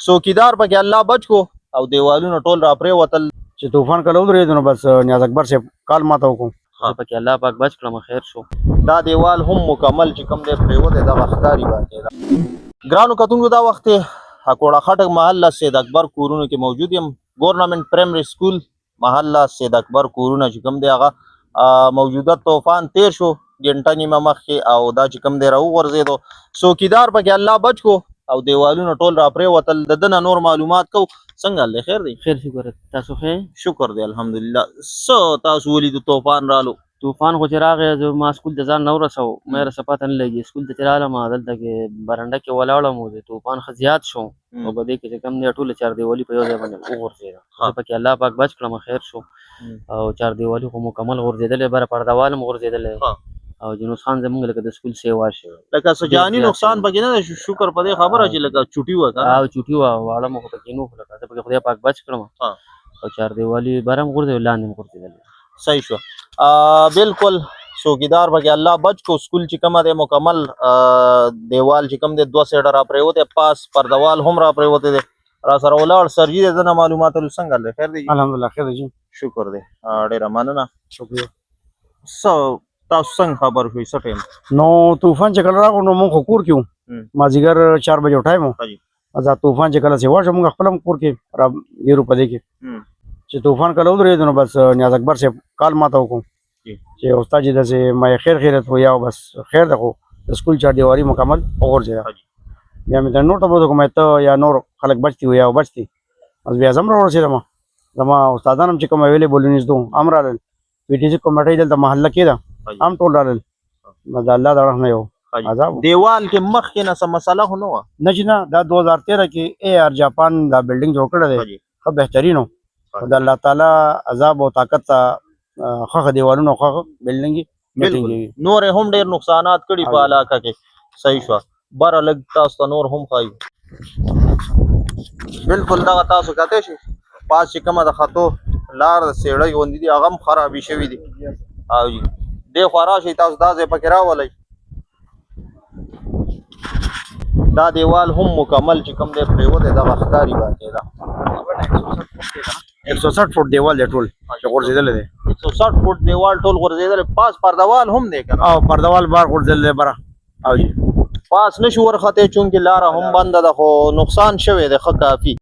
څوکیدار پکې الله بچ کو او دیوالونه ټول را پرې وتل چې طوفان کله ودرېد نو بس نیاز اکبر صاحب کال ماته وکړو پکې الله پاک بچ کړم خیر شو. دا دیوال هم مکمل چې کوم دی پرېوتی دغه ښکاري باقي ده. ګرانو کتونکو دا وخت حکوړه خټک محله سید اکبر کورونو کې موجود یم. ګورنمنټ پرایمري سکول محله سید اکبر کورونه چې کوم دی هغه موجوده طوفان تیر شو ګنټه نیمه مخکې او دا چې کوم دی راوغورځېدو. څوکیدار پکې الله بچ کو او دیوالونه ټول را پرې وتل. د ده نه نور معلومات کو. څنګه حال دی خیر دی؟ خیر شکر تاسو ښه؟ شکر دی الحمدلله. څه تاسو ولیدو طوفان رالو؟ طوفان خو چې راغی زه ما سکول ته ځان نه ورسوه ما یې رسه پته نه لګي سکول ته چې رالم دلته کې برنډه کې ولاړم او د طوفان ښه زیات شو او په دې کې چې کوم دی ټوله چاردیوالي په یو ځای باندې وغورځېده. زه پکې الله پاک بچ کړم خیر شو او چاردیوالي خو مکمل غورځېدلی بره پردهوال هم غورځېدلی او جنوس خان زمونږ لکه د سکول سیوا شوی لکه څه جاني نقصان پکې نه دی. شکر په دې خبره چې لکه چوټي وه او چوټي وه واړه مو خو پکې نه وو لکه زه پکې خدای پاک بچ کړم او چاردیوالي بره هم غورځېدل لاندې هم غورځېدلی. صحیح شو. بالکل څوکیدار پکې الله بچ کو. سکول چې کومه دی مکمل دیوال چې کوم دی دوه سیډه را پرېوتی پاس پردوال هم را پرېوتی دی. را سره ولاړ سرجي دی ده نه معلومات لرو. څنګه دی خیر دی؟ الحمدلله خیر دی. شکر دی ډېره مننه. شکریه. څه تاسو څنګه خبر شوئ څه ټایم؟ نو طوفان چې کله راغلو نو موږ خو کور کې وو مازدیګر 4 بجې ټایم و. دا طوفان چې کله سیوا شو موږ خپل هم کور کې را ګیرو په دې کې چې طوفان کله ودرېد نو بس نیاز اکبر صاحب کال ماته وکړو چې استاد جي داسې ما خیر خیرت ویا او بس خیر ده خو د سکول چاردیوالي مکمل وغورځېده. بیا مې ته نور ته وکړم ته یا نور خلک بچ دي یا بچ دي بس بیا زه هم راورسېدم. زما استادان هم چې کوم اویلیبل ونیزدو هم رالل. پي ټي سي کمیټۍ دلته محله کې ده هم ټول رالل. د الله د رحم نه یو عذاب. دیوال کې مخکې نه څه مسله خو نه وه؟ نه چې نه دا 2013 کې اے آر جاپان دا بلډینګ جوړ کړی دی ښه بهترین و. د الله تعالی عذاب او طاقت ته ښه دیوالونه ښه بلډینګ نور هم ډېر نقصانات کړي په علاقه کې. صحیح شوه. بره لږ تاسو ته نور هم ښایي. بالکل دغه تاسو کتی شئ پاس چې کومه د خطو لار د سیړۍ غوندې دي هغه هم خرابې شوي دي. او جي دې خوا راشئ تاسو دا ځای پکې راولئ. دا دیوال هم مکمل چې کوم دی پرېوتی دغه ښکاري باقي ده. 160 فوټ دیوال دی ټول چې غورځېدلی دی. 160 فوټ دیوال ټول غورځېدلی. پاس پردوال هم دی که نه؟ او پردوال بار غورځېدلی بره. او جي پاس نشو ورختی چونکې لاره هم بنده ده خو نقصان شوی دی ښه کافي.